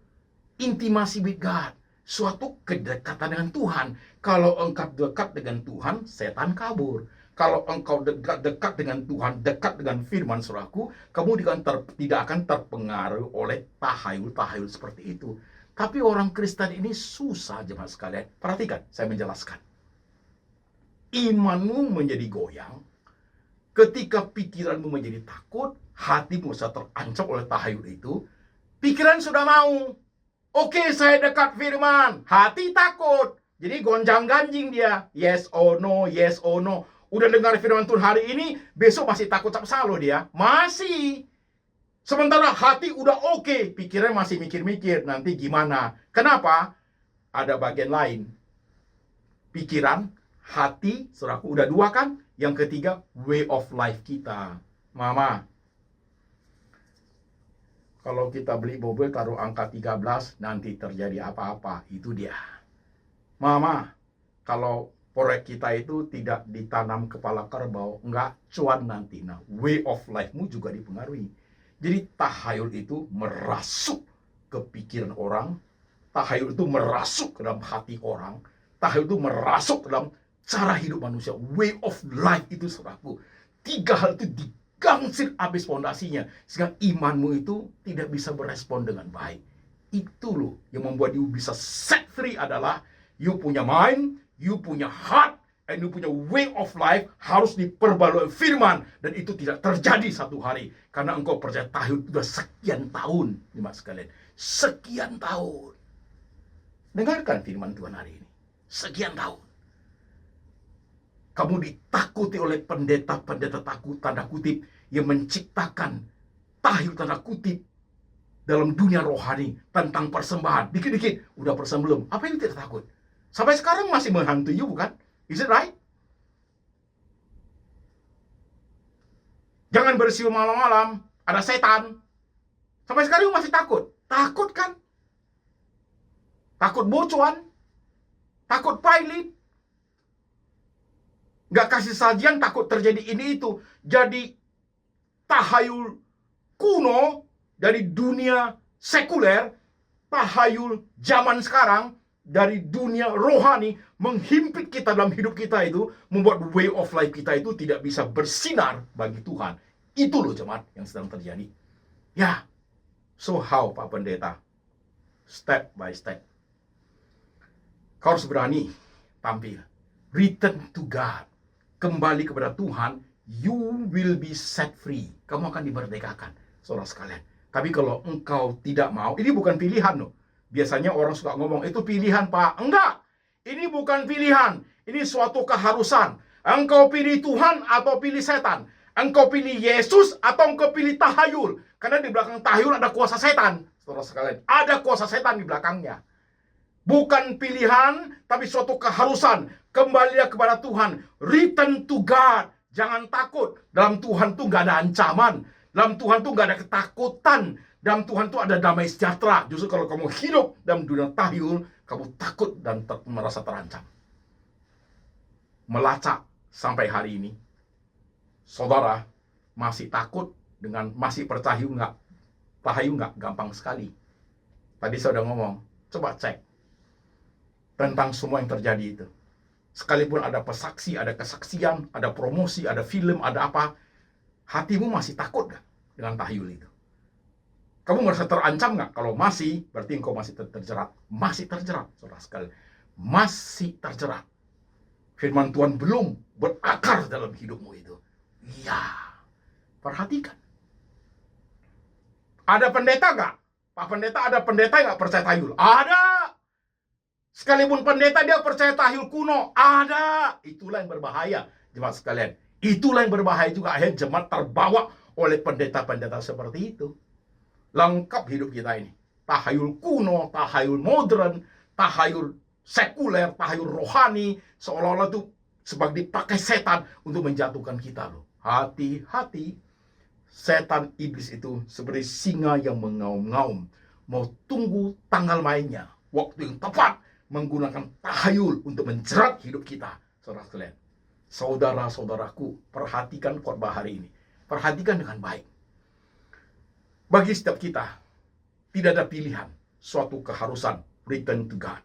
intimasi with God, suatu kedekatan dengan Tuhan. Kalau engkau dekat dengan Tuhan, setan kabur. Kalau engkau dekat dengan Tuhan, dekat dengan firman, saudaraku, kamu tidak akan terpengaruh oleh tahayul-tahayul seperti itu. Tapi orang Kristen ini susah, jemaat sekalian. Perhatikan, saya menjelaskan. Imanmu menjadi goyang ketika pikiranmu menjadi takut, hatimu sudah terancam oleh tahayul itu. Pikiran sudah mau, oke, saya dekat firman, hati takut, jadi gonjang-ganjing dia, yes or no, yes or no. Udah dengar firman Tuhan hari ini, besok masih takut salo dia, masih. Sementara hati udah oke, pikiran masih mikir-mikir, nanti gimana? Kenapa? Ada bagian lain. Pikiran, hati, saudaraku, udah 2 kan? Yang ketiga, way of life kita. Mama, Kalau kita beli mobil taruh angka 13, nanti terjadi apa-apa. Itu dia. Mama, kalau proyek kita itu tidak ditanam kepala kerbau, nggak cuan nanti. Nah, way of life-mu juga dipengaruhi. Jadi tahayul itu merasuk ke pikiran orang, tahayul itu merasuk ke dalam hati orang, tahayul itu merasuk ke dalam cara hidup manusia. Way of life itu saudaraku. 3 hal itu digangsir habis fondasinya, sehingga imanmu itu tidak bisa berespon dengan baik. Itu loh yang membuat you bisa set free adalah you punya mind, you punya heart, and you punya way of life harus diperbarui firman. Dan itu tidak terjadi satu hari. Karena engkau percaya tahayul sudah sekian tahun, jemaat sekalian. Sekian tahun. Dengarkan firman Tuhan hari ini. Sekian tahun. Kamu ditakuti oleh pendeta-pendeta takut, tanda kutip, yang menciptakan tahayul tanda kutip dalam dunia rohani tentang persembahan. Dikit-dikit, udah persembahan belum? Apa yang tidak takut? Sampai sekarang masih menghantui you, bukan? Is it right? Jangan bersiul malam-malam, ada setan. Sampai sekarang you masih takut. Takut kan? Takut bocuan? Takut pilot? Nggak kasih sajian, takut terjadi ini itu. Jadi tahayul kuno dari dunia sekuler, tahayul zaman sekarang dari dunia rohani menghimpit kita dalam hidup kita itu, membuat way of life kita itu tidak bisa bersinar bagi Tuhan. Itu loh jemaat yang sedang terjadi. Ya, so how Pak Pendeta? Step by step. Kau harus berani tampil. Return to God. Kembali kepada Tuhan, you will be set free. Kamu akan dimerdekakan, saudara sekalian. Tapi kalau engkau tidak mau, ini bukan pilihan loh. Biasanya orang suka ngomong, itu pilihan Pak. Enggak, ini bukan pilihan. Ini suatu keharusan. Engkau pilih Tuhan atau pilih setan. Engkau pilih Yesus atau engkau pilih tahayul. Karena di belakang tahayul ada kuasa setan, saudara sekalian. Ada kuasa setan di belakangnya. Bukan pilihan, tapi suatu keharusan. Kembalilah kepada Tuhan. Return to God. Jangan takut. Dalam Tuhan tuh gak ada ancaman. Dalam Tuhan tuh gak ada ketakutan. Dalam Tuhan tuh ada damai sejahtera. Justru kalau kamu hidup dalam dunia tahayul, kamu takut dan merasa terancam. Melacak sampai hari ini, saudara masih takut dengan masih percaya nggak? Tahayul nggak? Gampang sekali. Tadi saya udah ngomong. Coba cek tentang semua yang terjadi itu. Sekalipun ada pesaksi, ada kesaksian, ada promosi, ada film, ada apa, hatimu masih takut gak dengan tahayul itu? Kamu merasa terancam gak? Kalau masih, berarti engkau masih terjerat. Masih terjerat, saudara sekalian. Masih terjerat. Firman Tuhan belum berakar dalam hidupmu itu. Iya. Perhatikan. Ada pendeta gak? Pak Pendeta, ada pendeta yang gak percaya tahayul? Ada. Sekalipun pendeta dia percaya tahayul kuno, ada. Itulah yang berbahaya, jemaat sekalian. Itulah yang berbahaya juga. Akhirnya jemaat terbawa oleh pendeta-pendeta seperti itu. Lengkap hidup kita ini. Tahayul kuno, tahayul modern, tahayul sekuler, tahayul rohani. Seolah-olah itu sebagai dipakai setan untuk menjatuhkan kita loh. Hati-hati. Setan iblis itu seperti singa yang mengaum-ngaum. Mau tunggu tanggal mainnya. Waktu yang tepat. Menggunakan tahayul untuk menjerat hidup kita, saudara sekalian. Saudara-saudaraku, perhatikan khotbah hari ini. Perhatikan dengan baik. Bagi setiap kita, tidak ada pilihan, suatu keharusan, return to God.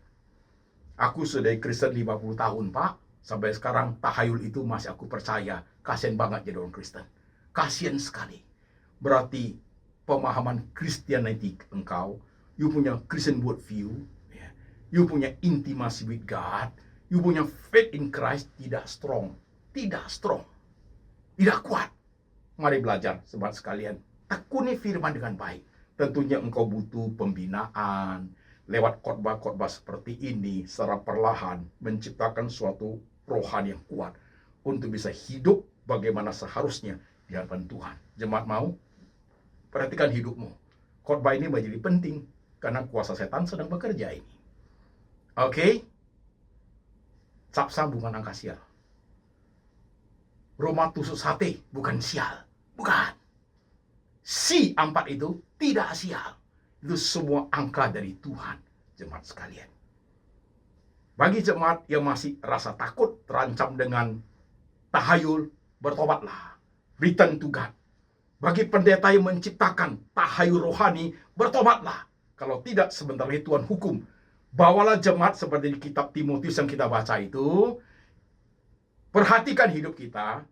Aku sudah Kristen 50 tahun, Pak. Sampai sekarang tahayul itu masih aku percaya. Kasian banget jadi orang Kristen. Kasian sekali. Berarti pemahaman Christianity engkau, you punya Christian worldview, you punya intimacy with God, you punya faith in Christ tidak strong. Tidak strong. Tidak kuat. Mari belajar, sobat sekalian. Tekuni firman dengan baik. Tentunya engkau butuh pembinaan. Lewat khotbah-khotbah seperti ini, secara perlahan menciptakan suatu rohani yang kuat. Untuk bisa hidup bagaimana seharusnya di hadapan Tuhan. Jemaat mau? Perhatikan hidupmu. Khotbah ini menjadi penting. Karena kuasa setan sedang bekerja ini. Oke, Capsa bukan angka sial. Roma tusuk sate bukan sial. Bukan. si 4 itu tidak sial. Itu semua angka dari Tuhan, jemaat sekalian. Bagi jemaat yang masih rasa takut, terancam dengan tahayul, bertobatlah. Return to God. Bagi pendeta yang menciptakan tahayul rohani, bertobatlah. Kalau tidak, sebentar lagi Tuhan hukum. Bawalah jemaat seperti di kitab Timotius yang kita baca itu. Perhatikan hidup kita,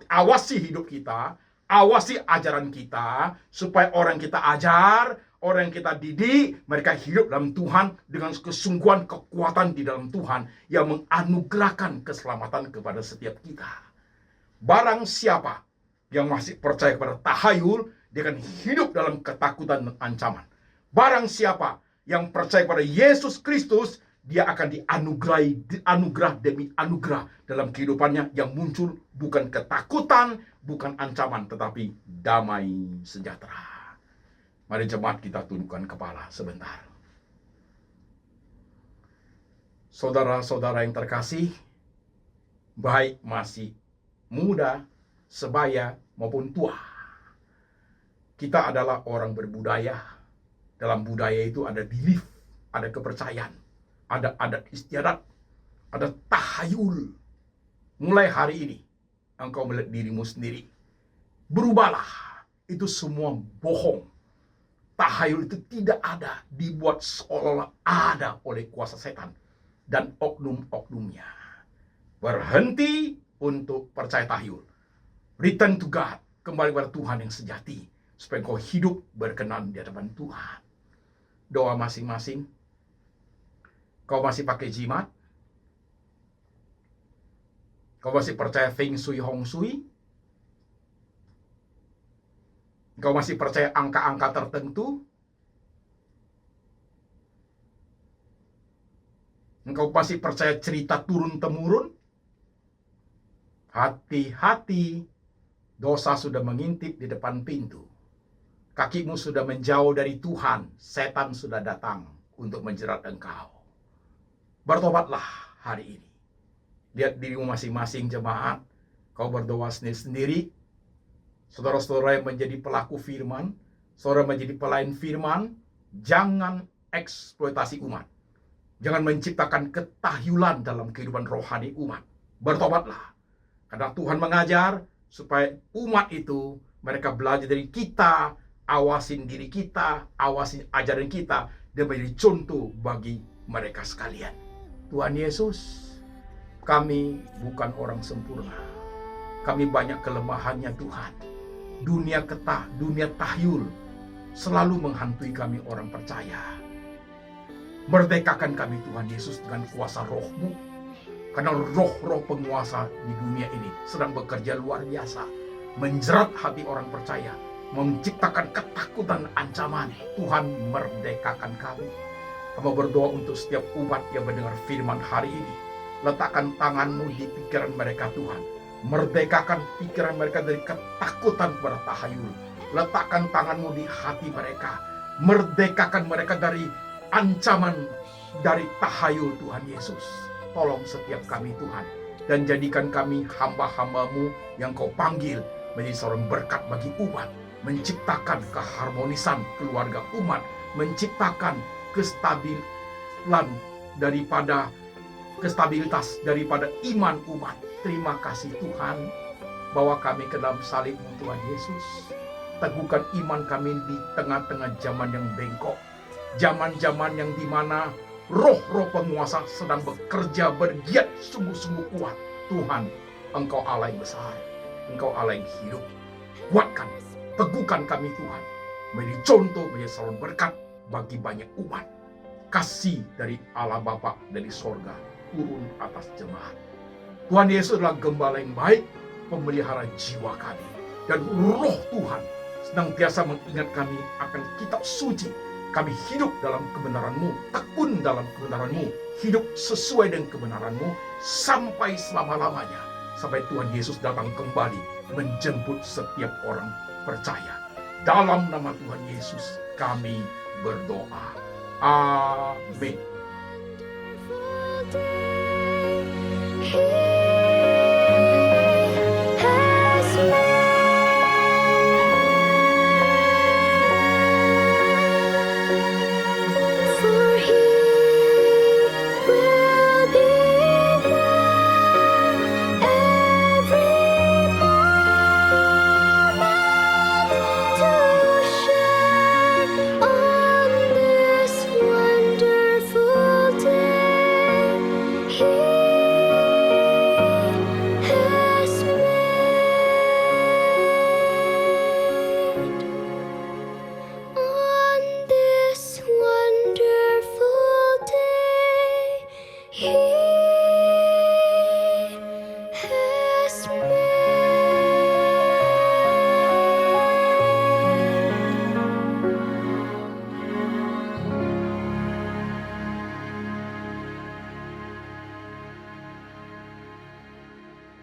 awasi hidup kita, awasi ajaran kita, supaya orang kita ajar, orang yang kita didik, mereka hidup dalam Tuhan dengan kesungguhan, kekuatan di dalam Tuhan yang menganugerahkan keselamatan kepada setiap kita. Barang siapa yang masih percaya kepada tahayul, dia akan hidup dalam ketakutan dan ancaman. Barang siapa yang percaya kepada Yesus Kristus, dia akan dianugerahi anugerah demi anugerah dalam kehidupannya yang muncul bukan ketakutan, bukan ancaman, tetapi damai sejahtera. Mari jemaat kita tundukkan kepala sebentar. Saudara-saudara yang terkasih, baik masih muda, sebaya maupun tua, kita adalah orang berbudaya. Dalam budaya itu ada belief, ada kepercayaan, ada adat istiadat, ada tahayul. Mulai hari ini, engkau melihat dirimu sendiri. Berubahlah. Itu semua bohong. Tahayul itu tidak ada, dibuat seolah-olah ada oleh kuasa setan dan oknum-oknumnya. Berhenti untuk percaya tahayul. Return to God, kembali kepada Tuhan yang sejati, supaya engkau hidup berkenan di hadapan Tuhan. Doa masing-masing. Kau masih pakai jimat? Kau masih percaya Feng Shui Hong Shui? Kau masih percaya angka-angka tertentu? Engkau masih percaya cerita turun-temurun? Hati-hati, dosa sudah mengintip di depan pintu. Kakimu sudah menjauh dari Tuhan, setan sudah datang untuk menjerat engkau. Bertobatlah hari ini. Lihat dirimu masing-masing jemaat, kau berdoa sendiri-sendiri. Saudara-saudara yang menjadi pelaku firman, saudara menjadi pelayan firman, jangan eksploitasi umat. Jangan menciptakan ketahyulan dalam kehidupan rohani umat. Bertobatlah. Karena Tuhan mengajar supaya umat itu, mereka belajar dari kita, awasin diri kita, awasin ajaran kita, dan menjadi contoh bagi mereka sekalian. Tuhan Yesus, kami bukan orang sempurna. Kami banyak kelemahannya Tuhan. Dunia tahyul selalu menghantui kami orang percaya. Merdekakan kami Tuhan Yesus dengan kuasa roh-Mu. Karena roh-roh penguasa di dunia ini sedang bekerja luar biasa. Menjerat hati orang percaya. Menciptakan ketakutan dan ancaman. Tuhan merdekakan kami. Kami berdoa untuk setiap umat yang mendengar firman hari ini. Letakkan tangan-Mu di pikiran mereka Tuhan. Merdekakan pikiran mereka dari ketakutan kepada tahayul. Letakkan tangan-Mu di hati mereka. Merdekakan mereka dari ancaman dari tahayul Tuhan Yesus. Tolong setiap kami Tuhan. Dan jadikan kami hamba-hamba-Mu yang Kau panggil menjadi seorang berkat bagi umat. Menciptakan keharmonisan keluarga umat. Menciptakan kestabilan kestabilitas daripada iman umat. Terima kasih Tuhan, bawa kami ke dalam salib-Mu Tuhan Yesus. Teguhkan iman kami di tengah-tengah zaman yang bengkok. Zaman-zaman yang dimana roh-roh penguasa sedang bekerja bergiat sungguh-sungguh kuat. Tuhan, Engkau Allah yang besar. Engkau Allah yang hidup. Kuatkan, teguhkan kami Tuhan. Menjadi contoh, menjadi seorang berkat bagi banyak umat. Kasih dari Allah Bapa dari sorga turun atas jemaat. Tuhan Yesus adalah gembala yang baik, pemelihara jiwa kami. Dan roh Tuhan senantiasa mengingat kami akan kitab suci. Kami hidup dalam kebenaran-Mu, tekun dalam kebenaran-Mu, hidup sesuai dengan kebenaran-Mu sampai selama-lamanya. Sampai Tuhan Yesus datang kembali menjemput setiap orang percaya. Dalam nama Tuhan Yesus kami berdoa. Amin.